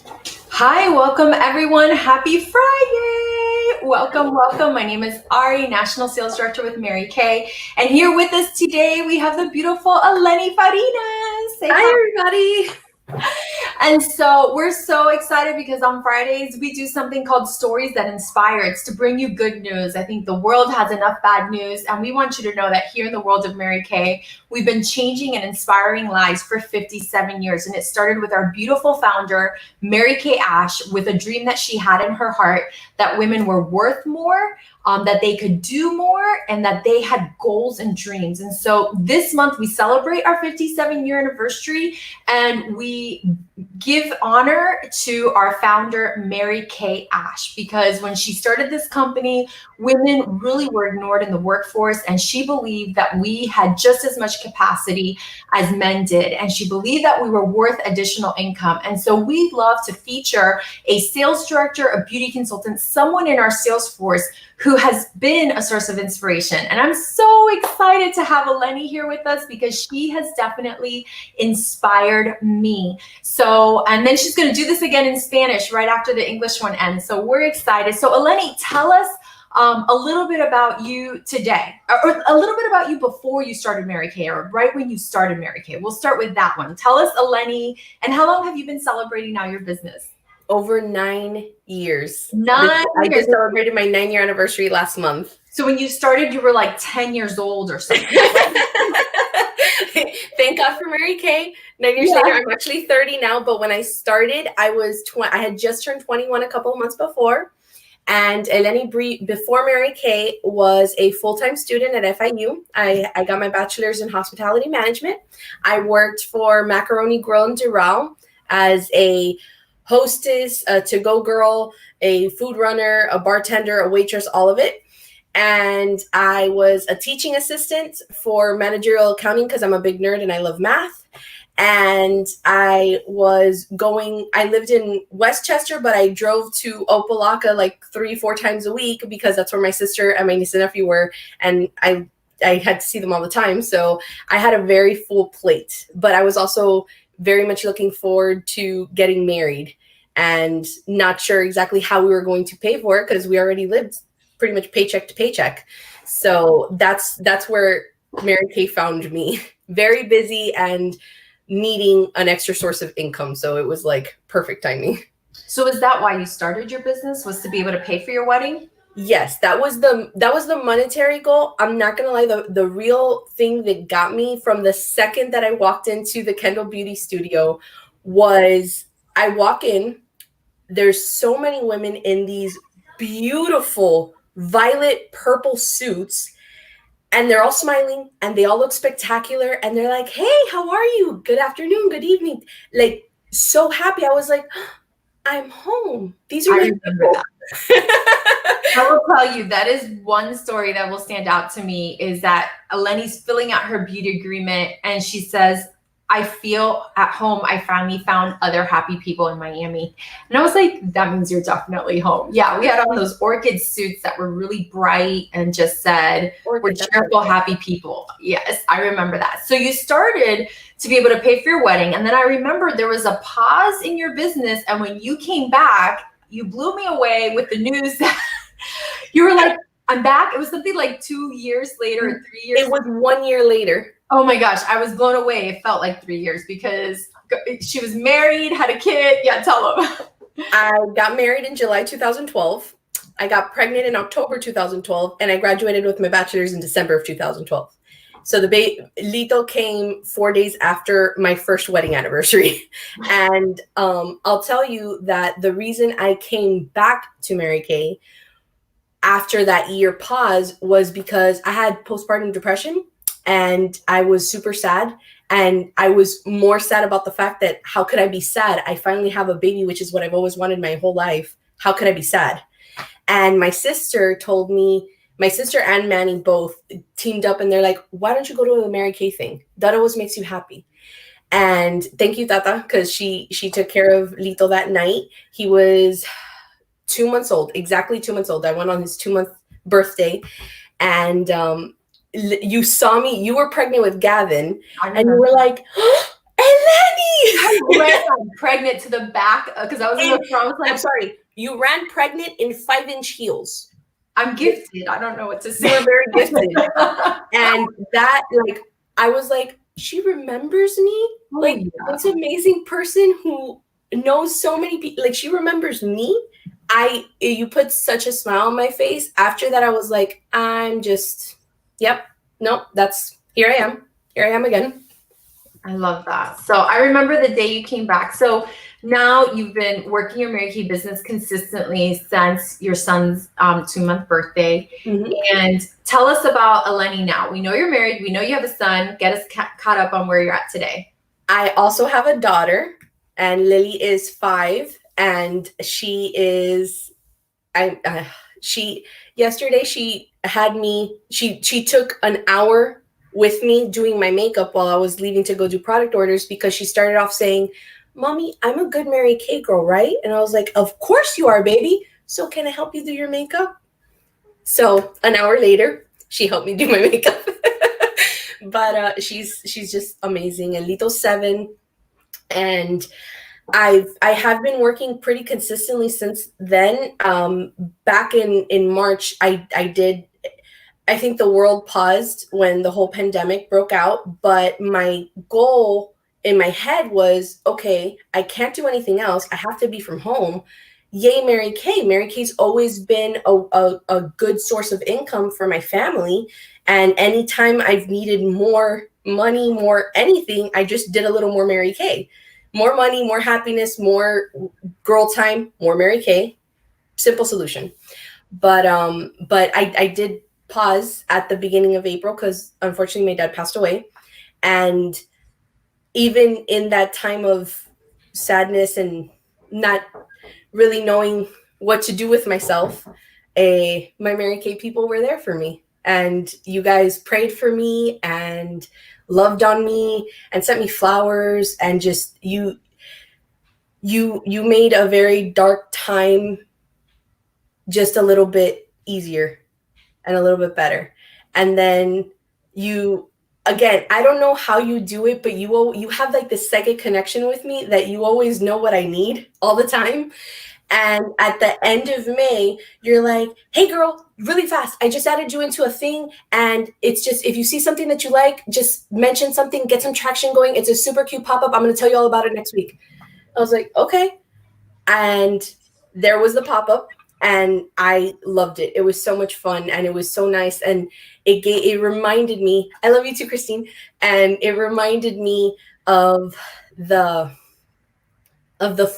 Hi, welcome everyone. Happy Friday. Welcome. My name is Ari, National Sales Director with Mary Kay. And here with us today, we have the beautiful Eleni Farinas. Say Hi, everybody. And so we're so excited because on Fridays, we do something called Stories That Inspire. It's to bring you good news. I think the world has enough bad news. And we want you to know that here in the world of Mary Kay, we've been changing and inspiring lives for 57 years. And it started with our beautiful founder, Mary Kay Ash, with a dream that she had in her heart that women were worth more, that they could do more, and that they had goals and dreams. And so this month we celebrate our 57-year anniversary, and we give honor to our founder, Mary Kay Ash, because when she started this company, women really were ignored in the workforce, and she believed that we had just as much capacity as men did, and she believed that we were worth additional income. And so we love to feature a sales director, a beauty consultant, someone in our sales force who has been a source of inspiration. And I'm so excited to have Eleni here with us because she has definitely inspired me. So, and then she's going to do this again in Spanish right after the English one ends. So we're excited. So Eleni, tell us a little bit about you today, or a little bit about you before you started Mary Kay, or right when you started Mary Kay. We'll start with that one. Tell us, Eleni, and how long have you been celebrating now your business? Over 9 years. 9 years. I just celebrated my 9-year anniversary last month. So when you started, you were like 10 years old or something. Thank God for Mary Kay. 9 years later, I'm actually 30 now. But when I started, I had just turned 21 a couple of months before. And Eleni, before Mary Kay, was a full-time student at FIU. I got my bachelor's in hospitality management. I worked for Macaroni Grill in Doral as a hostess, a to-go girl, a food runner, a bartender, a waitress, all of it. And I was a teaching assistant for managerial accounting because I'm a big nerd and I love math. And I lived in Westchester, but I drove to Opelika like 3-4 times a week because that's where my sister and my niece and nephew were. And I had to see them all the time. So I had a very full plate, but I was also very much looking forward to getting married and not sure exactly how we were going to pay for it because we already lived pretty much paycheck to paycheck. So that's where Mary Kay found me. Very busy and needing an extra source of income. So it was like perfect timing. So is that why you started your business, was to be able to pay for your wedding? Yes, that was the monetary goal. I'm not gonna lie, the real thing that got me from the second that I walked into the Kendall Beauty Studio was I walk in, there's so many women in these beautiful violet purple suits, and they're all smiling and they all look spectacular, and they're like, "Hey, how are you? Good afternoon, good evening." Like, so happy. I was like, I'm home. These are my people. I will tell you, that is one story that will stand out to me, is that Eleni's filling out her beauty agreement and she says, I feel at home. I finally found other happy people in Miami. And I was like, that means you're definitely home. Yeah, we had on those orchid suits that were really bright and just said, we're cheerful, happy people. Yes, I remember that. So you started to be able to pay for your wedding. And then I remember there was a pause in your business. And when you came back, you blew me away with the news that you were like, I'm back. It was something like 2 years later, or 3 years. It was 1 year later. Oh my gosh, I was blown away. It felt like 3 years because she was married, had a kid. Yeah, tell them. I got married in July 2012. I got pregnant in October 2012, and I graduated with my bachelor's in December of 2012. So Lito came 4 days after my first wedding anniversary. And I'll tell you that the reason I came back to Mary Kay after that year pause was because I had postpartum depression and I was super sad. And I was more sad about the fact that how could I be sad? I finally have a baby, which is what I've always wanted my whole life. How could I be sad? And my sister and Manny both teamed up and they're like, why don't you go to the Mary Kay thing? That always makes you happy. And thank you, Tata, because she took care of Lito that night. He was 2 months old, exactly 2 months old. I went on his 2-month birthday, and you saw me. You were pregnant with Gavin, and you were like, oh, Eleni! ran pregnant to the back because I was in the front. I was like, I'm sorry, you ran pregnant in 5-inch heels. I'm gifted. I don't know what to say. You were very gifted. And that, like, I was like, she remembers me? Like, this amazing person who knows so many people. Like, she remembers me. You put such a smile on my face. After that, I was like, I'm just, yep, nope, here I am. Here I am again. I love that. So I remember the day you came back. So now you've been working your Mary Kay business consistently since your son's 2-month birthday. Mm-hmm. And tell us about Eleni now. We know you're married. We know you have a son. Get us caught up on where you're at today. I also have a daughter, and Lily is 5, and she is, yesterday she had me, she took an hour with me doing my makeup while I was leaving to go do product orders, because she started off saying, Mommy, I'm a good Mary Kay girl, right? And I was like, of course you are, baby. So can I help you do your makeup? So an hour later, she helped me do my makeup. But she's just amazing. And Lito's 7. And I have been working pretty consistently since then. Back in March, I think the world paused when the whole pandemic broke out, but my goal in my head was, okay, I can't do anything else. I have to be from home. Yay, Mary Kay. Mary Kay's always been a good source of income for my family. And anytime I've needed more money, more anything, I just did a little more Mary Kay. More money, more happiness, more girl time, more Mary Kay. Simple solution. But I did pause at the beginning of April because unfortunately my dad passed away. And even in that time of sadness and not really knowing what to do with myself, my Mary Kay people were there for me. And you guys prayed for me and loved on me and sent me flowers, and just you made a very dark time just a little bit easier and a little bit better. And then again, I don't know how you do it, but you have like this psychic connection with me that you always know what I need all the time. And at the end of May, you're like, hey girl, really fast, I just added you into a thing. And it's just, if you see something that you like, just mention something, get some traction going. It's a super cute pop-up. I'm going to tell you all about it next week. I was like, okay. And there was the pop-up. And I loved it. It was so much fun, and it was so nice. And it reminded me, I love you too, Christine. And it reminded me of the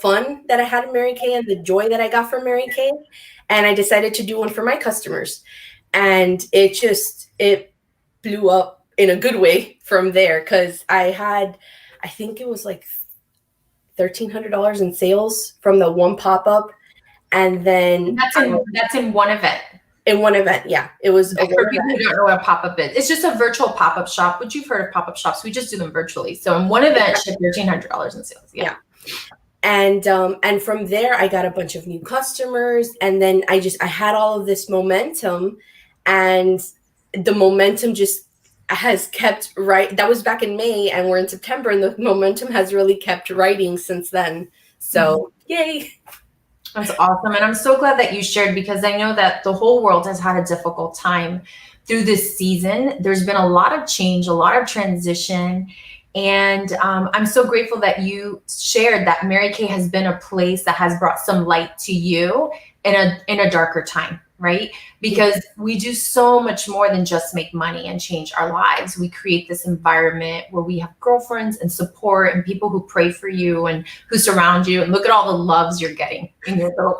fun that I had in Mary Kay and the joy that I got from Mary Kay. And I decided to do one for my customers. And it blew up in a good way from there, because I think it was like $1,300 in sales from the one pop-up. And then that's in one event. In one event, yeah. It was for people who don't know what a pop-up is. It's just a virtual pop-up shop, which you've heard of pop-up shops. We just do them virtually. So in one event, ship $1,300 in sales. Yeah. And from there, I got a bunch of new customers, and then I had all of this momentum, and the momentum just has kept right. That was back in May, and we're in September, and the momentum has really kept riding since then. So yay. That's awesome. And I'm so glad that you shared, because I know that the whole world has had a difficult time through this season. There's been a lot of change, a lot of transition. And I'm so grateful that you shared that Mary Kay has been a place that has brought some light to you in a darker time, right? Because we do so much more than just make money and change our lives. We create this environment where we have girlfriends and support and people who pray for you and who surround you. And look at all the loves you're getting in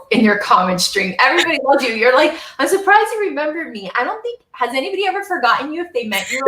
your comment string. Everybody loves you. You're like, I'm surprised you remembered me. I don't think, has anybody ever forgotten you if they met you?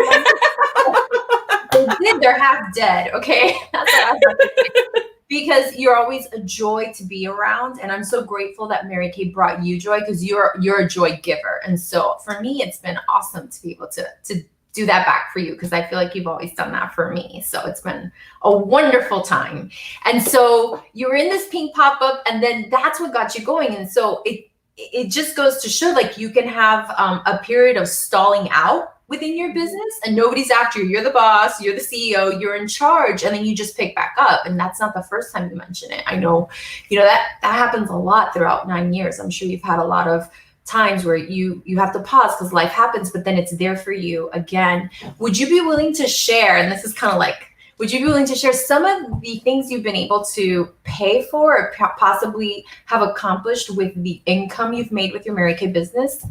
They did, they're half dead. Okay. That's what I have to say. Because you're always a joy to be around. And I'm so grateful that Mary Kay brought you joy, because you're a joy giver. And so for me, it's been awesome to be able to do that back for you, because I feel like you've always done that for me. So it's been a wonderful time. And so you were in this pink pop-up, and then that's what got you going. And so it just goes to show, like, you can have a period of stalling out within your business and nobody's after you. You're the boss, you're the CEO, you're in charge, and then you just pick back up. And that's not the first time you mention it. I know, that happens a lot throughout 9 years. I'm sure you've had a lot of times where you have to pause because life happens, but then it's there for you again. Would you be willing to share, and this is kind of like, would you be willing to share some of the things you've been able to pay for or possibly have accomplished with the income you've made with your Mary Kay business?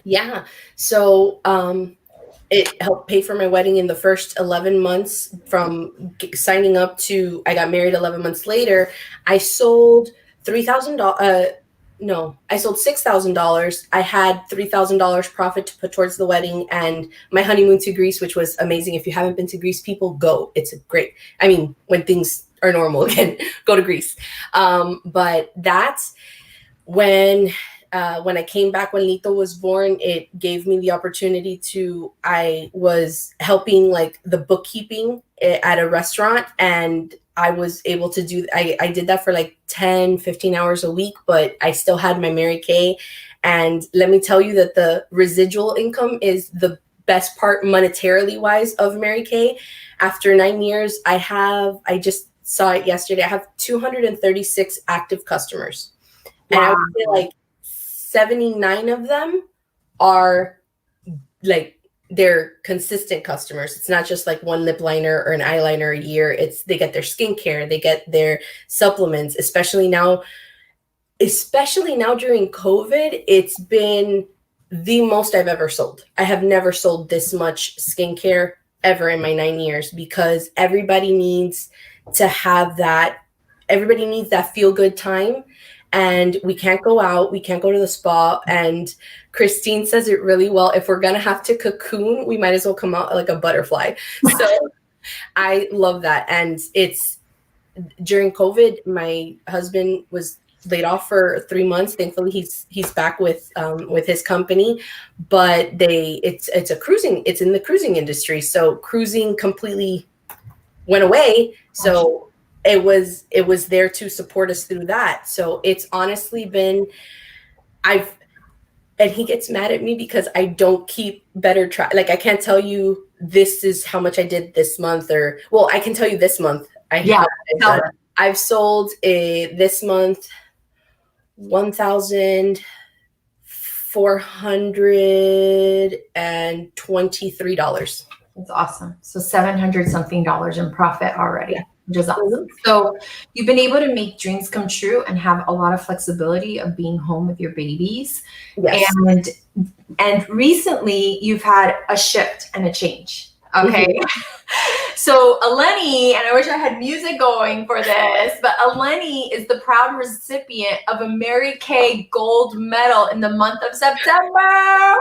Yeah. So it helped pay for my wedding in the first 11 months from signing up to I got married 11 months later. I sold $3,000. No, I sold $6,000. I had $3,000 profit to put towards the wedding and my honeymoon to Greece, which was amazing. If you haven't been to Greece, people go. It's great. I mean, when things are normal again, go to Greece. But that's when I came back, when Lito was born, it gave me the opportunity I was helping like the bookkeeping at a restaurant, and I was able to I did that for like 10, 15 hours a week, but I still had my Mary Kay. And let me tell you that the residual income is the best part monetarily wise of Mary Kay. After 9 years, I just saw it yesterday. I have 236 active customers. Wow. And I would say like 79 of them are like, they're consistent customers. It's not just like one lip liner or an eyeliner a year. They get their skincare, they get their supplements, especially now during COVID, it's been the most I've ever sold. I have never sold this much skincare ever in my 9 years because everybody needs to have that. Everybody needs that feel good time. And we can't go out. We can't go to the spa. And Christine says it really well. If we're going to have to cocoon, we might as well come out like a butterfly. So I love that. And it's during COVID, my husband was laid off for 3 months. Thankfully, he's back with his company. But it's in the cruising industry. So cruising completely went away. So it was there to support us through that. So it's honestly been, and he gets mad at me because I don't keep better track. Like I can't tell you this is how much I did this month, I can tell you this month. I've sold this month $1,423. That's awesome. So $700 something in profit already. Yeah. Which is awesome. So you've been able to make dreams come true and have a lot of flexibility of being home with your babies. Yes. And recently you've had a shift and a change. Okay. Mm-hmm. So Eleni, and I wish I had music going for this, but Eleni is the proud recipient of a Mary Kay gold medal in the month of September.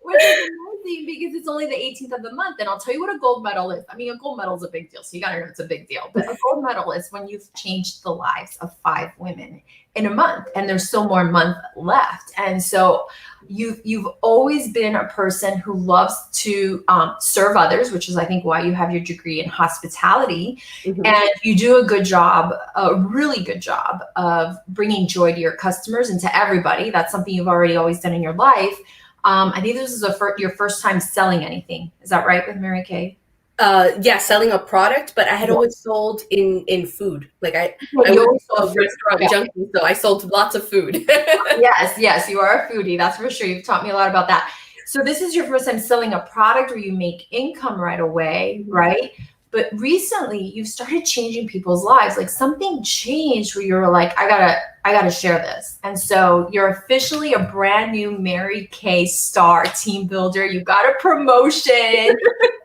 Which is amazing because it's only the 18th of the month. And I'll tell you what a gold medal is. I mean, a gold medal is a big deal. So you got to know it's a big deal. But a gold medal is when you've changed the lives of 5 women in a month. And there's still more month left. And so you've always been a person who loves to serve others, which is, I think, why you have your degree in hospitality. Mm-hmm. And you do a good job, a really good job of bringing joy to your customers and to everybody. That's something you've already always done in your life. I think this is your first time selling anything. Is that right with Mary Kay? Yeah, selling a product, but I had always sold in food. Like I was a restaurant junkie, so I sold lots of food. Yes, you are a foodie. That's for sure. You've taught me a lot about that. So this is your first time selling a product where you make income right away, right? But recently you've started changing people's lives. Like something changed where you're like, I gotta share this. And so you're officially a brand new Mary Kay star team builder. You got a promotion.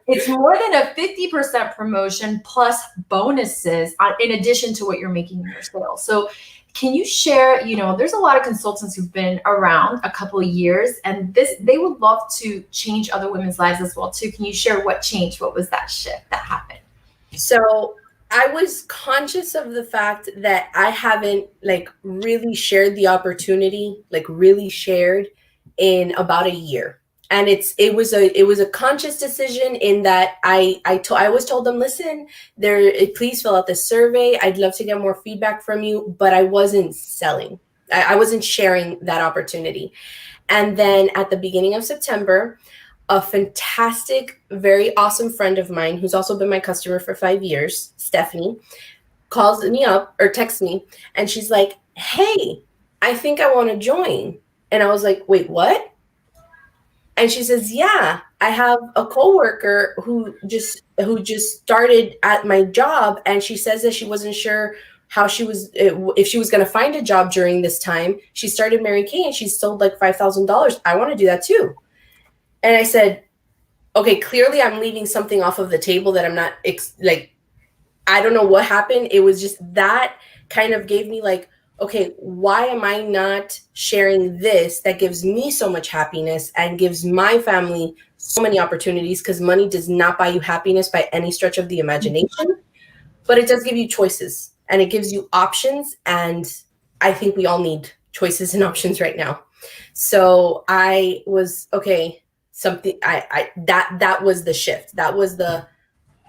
It's more than a 50% promotion plus bonuses in addition to what you're making in your sales. So can you share, there's a lot of consultants who've been around a couple of years and they would love to change other women's lives as well too. Can you share what changed? What was that shift that happened? So I was conscious of the fact that I haven't really shared the opportunity, really shared in about a year. And it was a conscious decision in that I always told them, listen, please fill out this survey. I'd love to get more feedback from you, but I wasn't selling. I wasn't sharing that opportunity. And then at the beginning of September, a fantastic, very awesome friend of mine, who's also been my customer for 5 years, Stephanie, calls me up or texts me, and she's like, hey, I think I want to join. And I was like, wait, what? And she says, yeah, I have a coworker who just started at my job, and she says that she wasn't sure how she was, if she was going to find a job during this time. She started Mary Kay and she sold like $5,000. I want to do that too. And I said, okay, clearly I'm leaving something off of the table that I'm not like, I don't know what happened. It was just that kind of gave me like, okay, why am I not sharing this that gives me so much happiness and gives my family so many opportunities? Because money does not buy you happiness by any stretch of the imagination, but it does give you choices and it gives you options. And I think we all need choices and options right now. So I was, okay, that was the shift. That was the,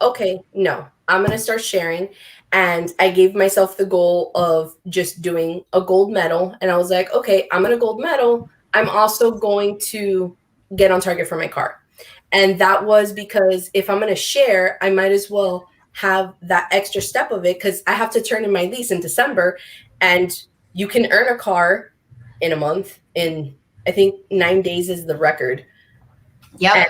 okay, no, I'm going to start sharing. And I gave myself the goal of just doing a gold medal. And I was like, okay, I'm going to gold medal. I'm also going to get on target for my car. And that was because if I'm going to share, I might as well have that extra step of it, because I have to turn in my lease in December, and you can earn a car in a month. In, I think 9 days is the record. Yeah.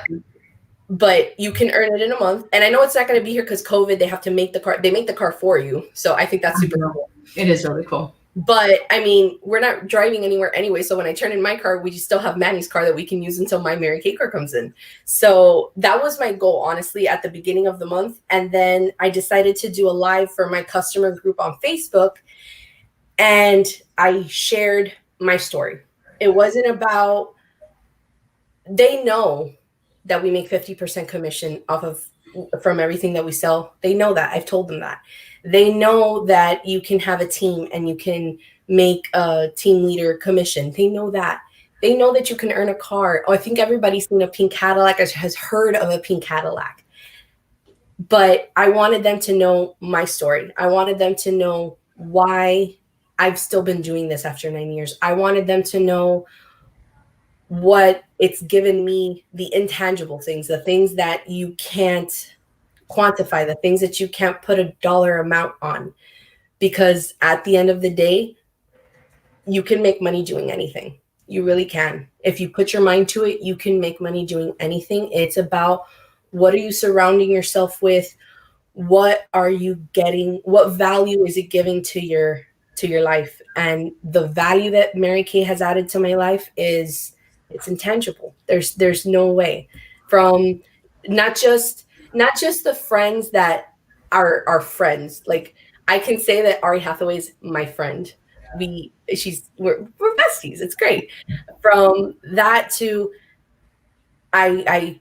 But you can earn it in a month. And I know it's not going to be here because COVID, they have to make the car. They make the car for you. So I think that's super cool. It is really cool. But I mean, we're not driving anywhere anyway. So when I turn in my car, we still have Manny's car that we can use until my Mary Kay car comes in. So that was my goal, honestly, at the beginning of the month. And then I decided to do a live for my customer group on Facebook. And I shared my story. It wasn't about, they know that we make 50% commission from everything that we sell. They know that. I've told them that. They know that you can have a team and you can make a team leader commission. They know that. They know that you can earn a car. Oh, I think everybody's seen a pink Cadillac, has heard of a pink Cadillac. But I wanted them to know my story. I wanted them to know why I've still been doing this after 9 years. I wanted them to know what it's given me, the intangible things, the things that you can't quantify, the things that you can't put a dollar amount on. Because at the end of the day, you can make money doing anything. You really can. If you put your mind to it, you can make money doing anything. It's about, what are you surrounding yourself with? What are you getting? What value is it giving to your life? And the value that Mary Kay has added to my life is, it's intangible. There's no way. From not just the friends that are friends. Like, I can say that Ari Hathaway's my friend. We're besties. It's great. From that to I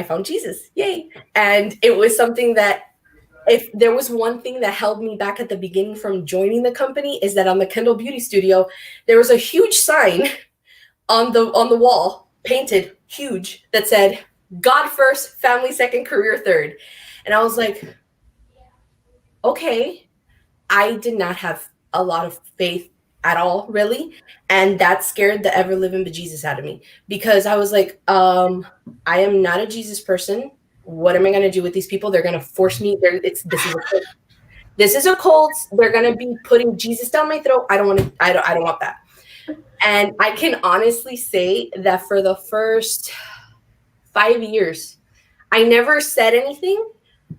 found Jesus. Yay. And it was something that, if there was one thing that held me back at the beginning from joining the company, is that on the Kendall Beauty Studio, there was a huge sign on the wall, painted huge, that said, God first, family second, career third. And I was like, okay. I did not have a lot of faith at all, really. And that scared the ever living bejesus out of me, because I was like, I am not a Jesus person. What am I going to do with these people? They're going to force me. This is a cult. They're going to be putting Jesus down my throat. I don't want that. And I can honestly say that for the first 5 years, I never said anything,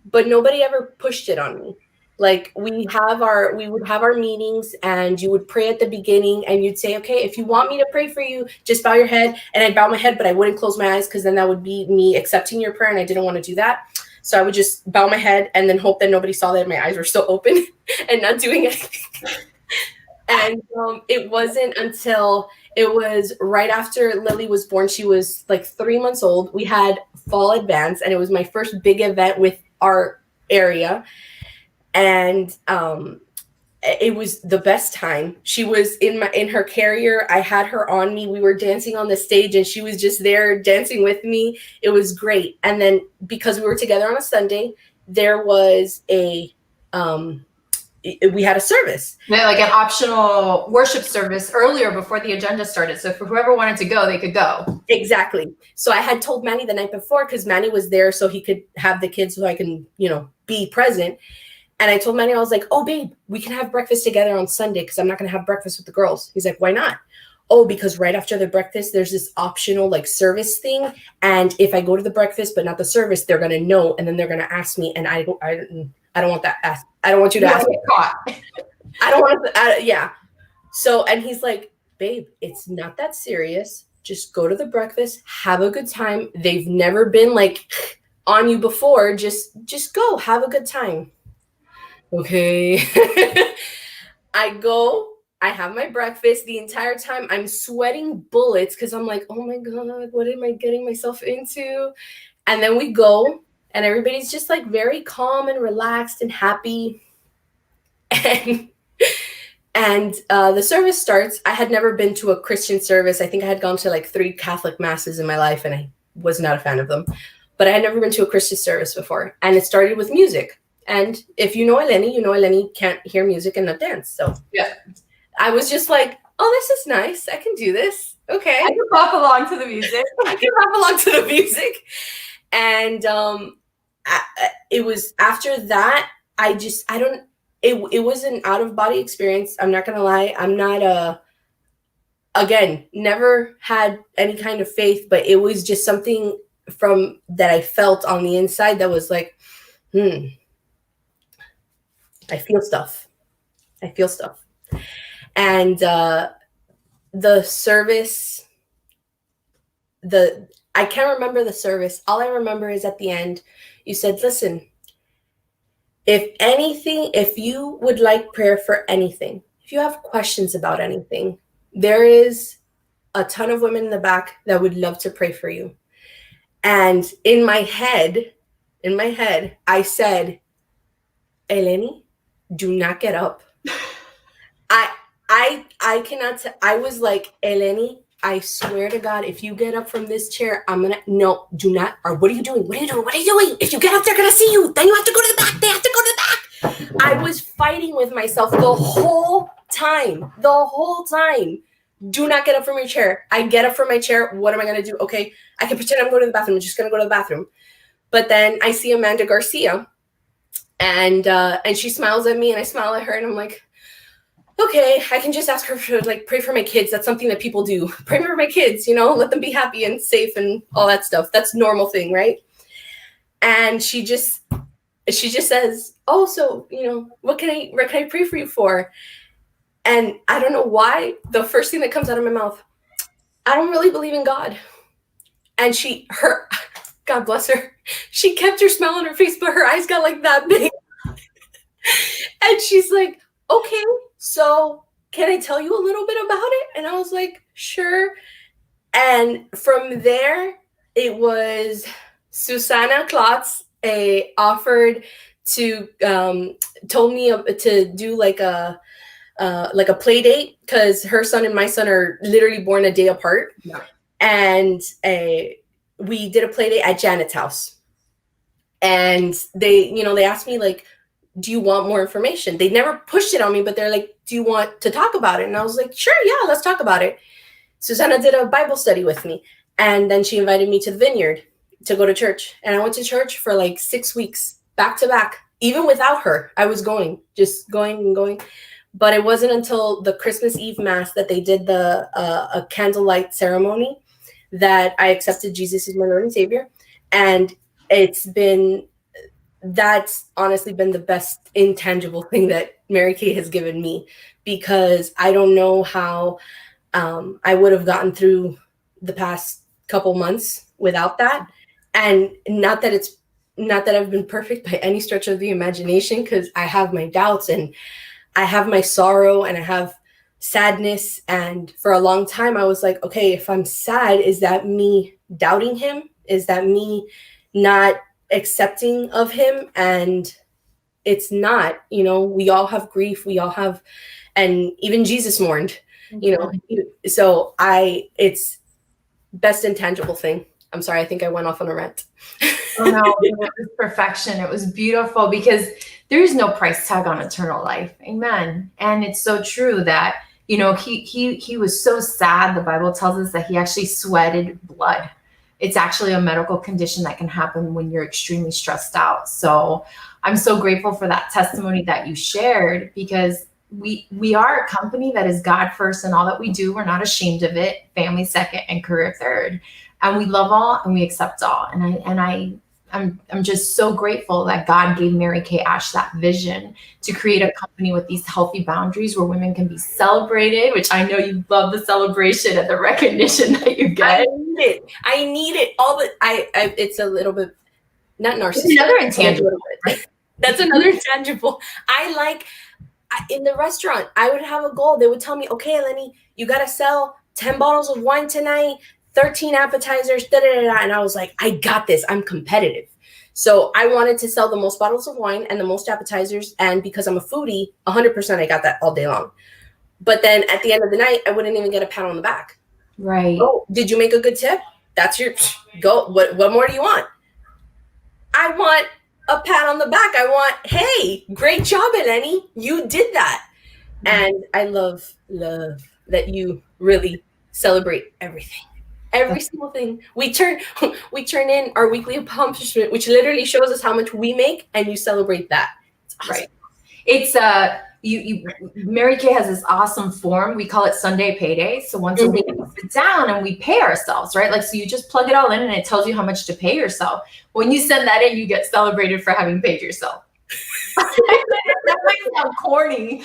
but nobody ever pushed it on me. Like, we would have our meetings, and you would pray at the beginning, and you'd say, okay, if you want me to pray for you, just bow your head. And I'd bow my head, but I wouldn't close my eyes, because then that would be me accepting your prayer, and I didn't want to do that. So I would just bow my head and then hope that nobody saw that my eyes were still open and not doing anything. And it wasn't until it was right after Lily was born. She was like 3 months old. We had fall advance, and it was my first big event with our area. And it was the best time. She was in her carrier. I had her on me. We were dancing on the stage, and she was just there dancing with me. It was great. And then, because we were together on a Sunday, there was we had a service. Yeah, like an optional worship service earlier before the agenda started. So for whoever wanted to go, they could go. Exactly. So I had told Manny the night before, because Manny was there so he could have the kids so I can, be present. And I told Manny, I was like, oh, babe, we can have breakfast together on Sunday because I'm not going to have breakfast with the girls. He's like, why not? Oh, because right after the breakfast, there's this optional like service thing. And if I go to the breakfast, but not the service, they're going to know. And then they're going to ask me. And I don't want that. I don't want you to ask me. I don't want to. Yeah. So, and he's like, babe, it's not that serious. Just go to the breakfast, have a good time. They've never been like on you before. Just go, have a good time. Okay. I go, I have my breakfast. The entire time I'm sweating bullets because I'm like, oh my God, what am I getting myself into? And then we go and everybody's just like very calm and relaxed and happy. And the service starts. I had never been to a Christian service. I think I had gone to like 3 Catholic masses in my life and I was not a fan of them. But I had never been to a Christian service before. And it started with music. And if you know Eleni can't hear music and not dance. So yeah, I was just like, oh, this is nice. I can do this. Okay. I can pop along to the music. And it was after that, it was an out of body experience. I'm not going to lie. I'm not again, never had any kind of faith, but it was just something from that I felt on the inside that was like, I feel stuff. And the service, I can't remember the service. All I remember is at the end, you said, listen, if you would like prayer for anything, if you have questions about anything, there is a ton of women in the back that would love to pray for you. And in my head, I said, Eleni, do not get up. I cannot. I was like, Eleni, I swear to God, if you get up from this chair, no, do not. Or what are you doing? If you get up, they're going to see you. Then you have to go to the back. They have to go to the back. I was fighting with myself the whole time. Do not get up from your chair. I get up from my chair. What am I going to do? Okay, I can pretend I'm going to the bathroom. I'm just going to go to the bathroom. But then I see Amanda Garcia. And she smiles at me and I smile at her and I'm like, okay, I can just ask her to like pray for my kids. That's something that people do. Pray for my kids, let them be happy and safe and all that stuff. That's a normal thing, right? And she just says, oh, so, what can I pray for you for? And I don't know why the first thing that comes out of my mouth, I don't really believe in God. And God bless her. She kept her smile on her face, but her eyes got like that big. And she's like, okay, so can I tell you a little bit about it? And I was like, sure. And from there, it was Susanna Klotz offered to, told me to do like a play date because her son and my son are literally born a day apart. Yeah. And we did a play date at Janet's house. And they asked me like, do you want more information? They never pushed it on me, but they're like, do you want to talk about it? And I was like, sure, yeah, let's talk about it. Susanna did a Bible study with me. And then she invited me to the Vineyard to go to church. And I went to church for like 6 weeks, back to back. Even without her, I was just going and going. But it wasn't until the Christmas Eve Mass that they did a candlelight ceremony that I accepted Jesus as my Lord and Savior. And that's honestly been the best intangible thing that Mary Kay has given me, because I don't know how I would have gotten through the past couple months without that. And not that I've been perfect by any stretch of the imagination, because I have my doubts and I have my sorrow and I have sadness. And for a long time, I was like, okay, if I'm sad, is that me doubting him? Is that me not accepting of him? And it's not, we all have grief. We all have, and even Jesus mourned, so it's best intangible thing. I'm sorry. I think I went off on a rant. Oh no, it was perfection. It was beautiful because there is no price tag on eternal life. Amen. And it's so true that, he was so sad. The Bible tells us that he actually sweated blood. It's actually a medical condition that can happen when you're extremely stressed out. So I'm so grateful for that testimony that you shared, because we are a company that is God first in all that we do. We're not ashamed of it. Family second and career third. And we love all and we accept all. I'm just so grateful that God gave Mary Kay Ash that vision to create a company with these healthy boundaries where women can be celebrated, which I know you love the celebration and the recognition that you get. I need it. It's a little bit, not narcissistic. Another intangible, right? That's another intangible. In the restaurant, I would have a goal. They would tell me, okay, Eleni, you got to sell 10 bottles of wine tonight, 13 appetizers, and I was like, I got this. I'm competitive. So I wanted to sell the most bottles of wine and the most appetizers. And because I'm a foodie, 100% I got that all day long. But then at the end of the night, I wouldn't even get a pat on the back. Right. Oh, did you make a good tip? That's your go. What more do you want? I want a pat on the back. I want, hey, great job, Eleni. You did that. And I love that you really celebrate everything. Every single thing. We turn in our weekly accomplishment, which literally shows us how much we make, and you celebrate that. It's awesome. Right. It's Mary Kay has this awesome form. We call it Sunday payday. So once a week we sit down and we pay ourselves, right? Like, so you just plug it all in and it tells you how much to pay yourself. When you send that in, you get celebrated for having paid yourself. That might sound corny,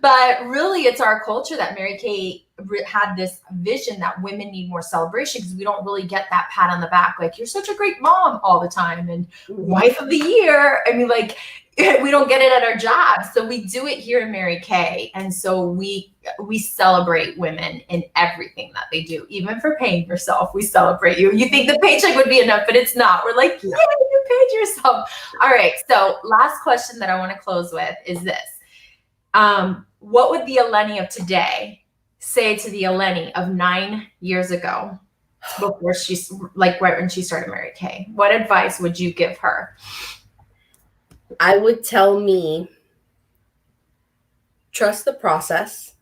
but really it's our culture that Mary Kay had this vision that women need more celebration, because we don't really get that pat on the back. Like, you're such a great mom all the time and wife of the year. I mean, like, we don't get it at our jobs. So we do it here in Mary Kay. And so we celebrate women in everything that they do. Even for paying yourself, we celebrate you. You think the paycheck would be enough, but it's not. We're like, yeah, you paid yourself. All right. So last question that I want to close with is this. What would the Eleni of today say to the Eleni of 9 years ago, before she's like right when she started Mary Kay? What advice would you give her? I would tell me, trust the process.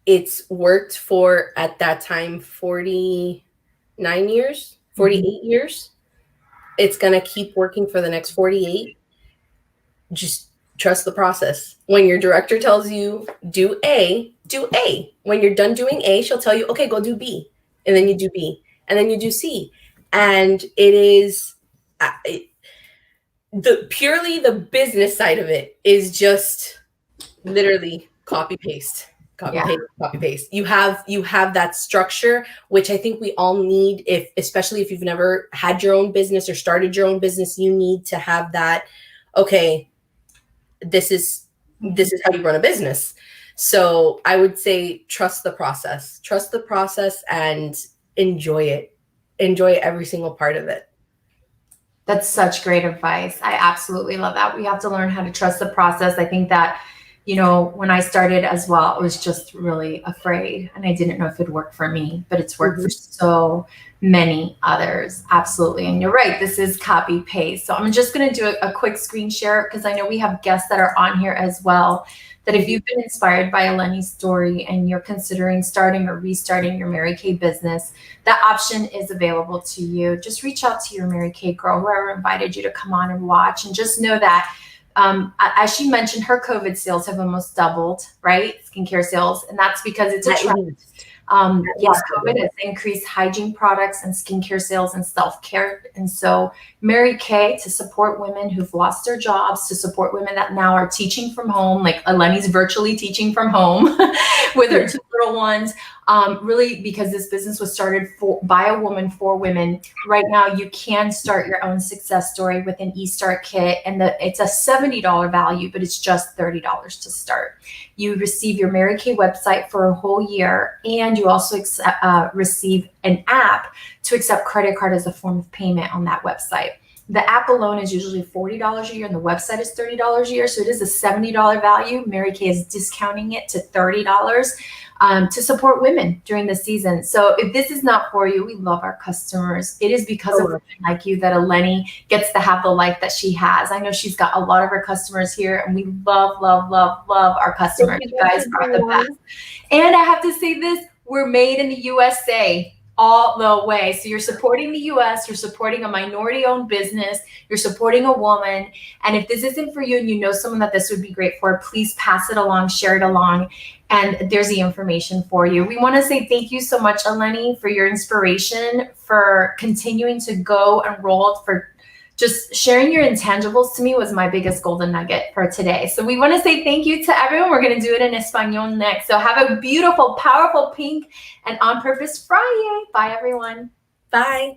It's worked for, at that time, 49 years, 48 years. It's going to keep working for the next 48. Just trust the process. When your director tells you do A, do A. When you're done doing A, she'll tell you, okay, go do B. And then you do B. And then you do C. And it is... purely the business side of it is just literally copy paste. You have that structure, which I think we all need, especially if you've never had your own business or started your own business. You need to have that. Okay, this is how you run a business. So I would say trust the process and enjoy every single part of it. That's such great advice. I absolutely love that. We have to learn how to trust the process. I think that, when I started as well, I was just really afraid and I didn't know if it'd work for me, but it's worked for so many others. Absolutely. And you're right. This is copy paste. So I'm just going to do a quick screen share, because I know we have guests that are on here as well, that if you've been inspired by Eleni's story and you're considering starting or restarting your Mary Kay business, that option is available to you. Just reach out to your Mary Kay girl, whoever invited you to come on and watch, and just know that as she mentioned, her COVID sales have almost doubled, right? Skincare sales. And that's because it's a trend. Yes, COVID has increased hygiene products and skincare sales and self-care. And so Mary Kay, to support women who've lost their jobs, to support women that now are teaching from home, like Eleni's virtually teaching from home with her two little ones, really, because this business was started by a woman for women. Right now, you can start your own success story with an eStart kit, and it's a $70 value, but it's just $30 to start. You receive your Mary Kay website for a whole year, and you also receive an app to accept credit card as a form of payment on that website. The app alone is usually $40 a year and the website is $30 a year. So it is a $70 value. Mary Kay is discounting it to $30 to support women during the season. So if this is not for you, we love our customers. It is because of women like you that Eleni gets to have the life that she has. I know she's got a lot of her customers here, and we love, love, love, love our customers. You guys are the best. And I have to say this, we're made in the USA all the way. So you're supporting the US, you're supporting a minority-owned business, you're supporting a woman. And if this isn't for you and you know someone that this would be great for, please pass it along, share it along, and there's the information for you. We want to say thank you so much, Eleni, for your inspiration, for continuing to go and roll, for just sharing your intangibles. To me was my biggest golden nugget for today. So we want to say thank you to everyone. We're going to do it in Espanol next. So have a beautiful, powerful, pink, and on purpose Friday. Bye, everyone. Bye.